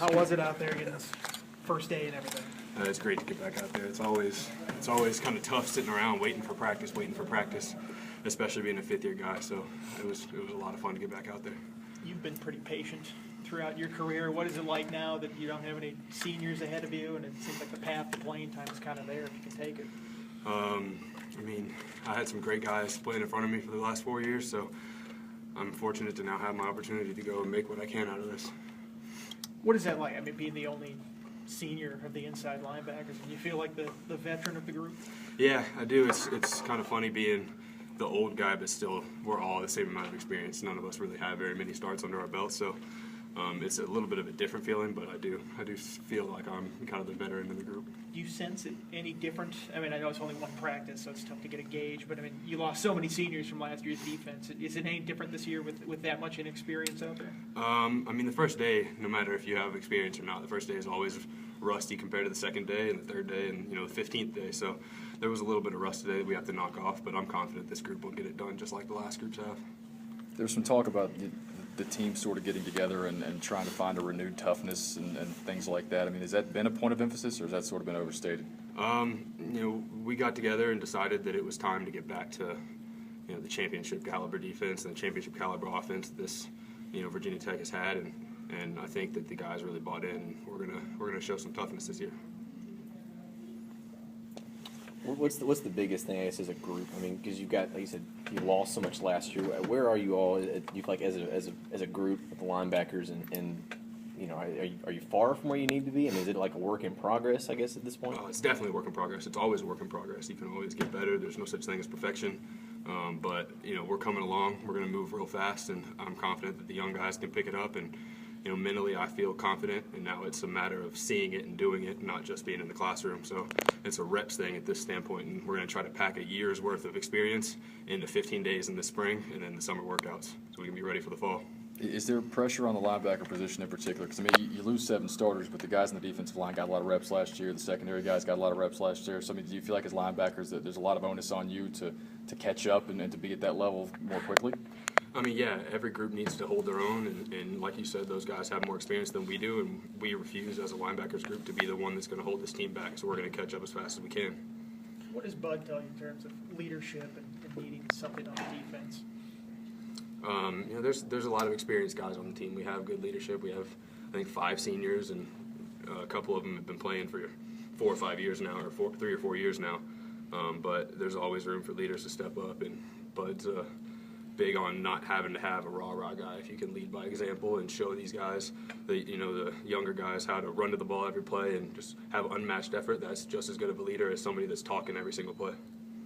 How was it out there getting this first day and everything? It's great to get back out there. It's always kind of tough sitting around waiting for practice, especially being a fifth-year guy. So it was a lot of fun to get back out there. You've been pretty patient throughout your career. What is it like now that you don't have any seniors ahead of you, and it seems like the path to playing time is kind of there if you can take it? I mean, I had some great guys playing in front of me for the last 4 years, so I'm fortunate to now have my opportunity to go and make what I can out of this. What is that like? I mean, being the only senior of the inside linebackers, do you feel like the veteran of the group? Yeah, I do. It's kind of funny being the old guy, but still we're all the same amount of experience. None of us really have very many starts under our belt, so it's a little bit of a different feeling, but I do feel like I'm kind of the veteran in the group. Do you sense it any different? I mean, I know it's only one practice, so it's tough to get a gauge, but I mean, you lost so many seniors from last year's defense. Is it any different this year with that much inexperience out there? I mean, the first day, no matter if you have experience or not, the first day is always rusty compared to the second day and the third day and, the 15th day. So there was a little bit of rust today that we have to knock off, but I'm confident this group will get it done just like the last groups have. There's some talk about the team sort of getting together and trying to find a renewed toughness and things like that. I mean, has that been a point of emphasis, or has that sort of been overstated? We got together and decided that it was time to get back to, the championship caliber defense and the championship caliber offense that this, Virginia Tech has had, and I think that the guys really bought in. And we're gonna show some toughness this year. What's the biggest thing, I guess, as a group? I mean, because you've got, like you said, you lost so much last year. Where are you all? You feel like as a group with the linebackers, and are you far from where you need to be? I mean, is it like a work in progress, I guess, at this point? It's definitely a work in progress. It's always a work in progress. You can always get better. There's no such thing as perfection. But we're coming along. We're going to move real fast, and I'm confident that the young guys can pick it up. And mentally, I feel confident. And now it's a matter of seeing it and doing it, not just being in the classroom. So it's a reps thing at this standpoint, and we're going to try to pack a year's worth of experience into 15 days in the spring and then the summer workouts, so we can be ready for the fall. Is there pressure on the linebacker position in particular? Because, I mean, you lose 7 starters, but the guys in the defensive line got a lot of reps last year. The secondary guys got a lot of reps last year. So, I mean, do you feel like as linebackers that there's a lot of onus on you to catch up and to be at that level more quickly? I mean, yeah, every group needs to hold their own, and like you said, those guys have more experience than we do, and we refuse as a linebackers group to be the one that's going to hold this team back, so we're going to catch up as fast as we can. What does Bud tell you in terms of leadership and needing something on the defense? There's a lot of experienced guys on the team. We have good leadership. We have, I think, 5 seniors, and a couple of them have been playing for 4 or 5 years now, or 3 or 4 years now. But there's always room for leaders to step up, and Bud's big on not having to have a rah-rah guy. If you can lead by example and show these guys, the younger guys, how to run to the ball every play and just have unmatched effort, that's just as good of a leader as somebody that's talking every single play.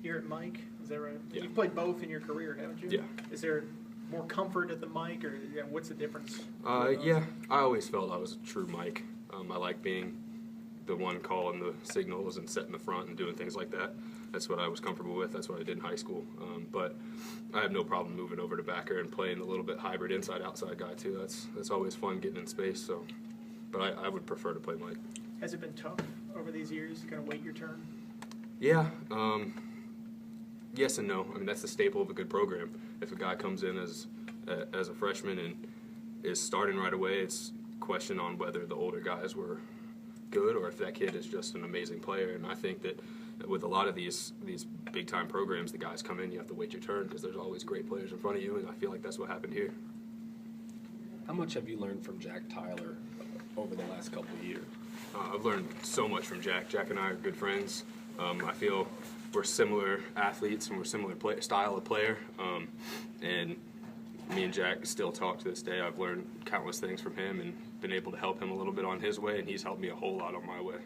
You're at Mike, is that right? Yeah. You've played both in your career, haven't you? Yeah. Is there more comfort at the mic, or what's the difference? Yeah, I always felt I was a true Mike. I like being the one calling the signals and setting the front and doing things like that. That's what I was comfortable with. That's what I did in high school. But I have no problem moving over to backer and playing a little bit hybrid inside-outside guy too. That's always fun getting in space. So, but I would prefer to play Mike. Has it been tough over these years to kind of wait your turn? Yeah. Yes and no. I mean, that's the staple of a good program. If a guy comes in as a freshman and is starting right away, it's a question on whether the older guys were good or if that kid is just an amazing player. And I think that with a lot of these big-time programs, the guys come in, you have to wait your turn because there's always great players in front of you, and I feel like that's what happened here. How much have you learned from Jack Tyler over the last couple of years? I've learned so much from Jack. Jack and I are good friends. I feel we're similar athletes and we're similar style of player. And me and Jack still talk to this day. I've learned countless things from him and been able to help him a little bit on his way, and he's helped me a whole lot on my way.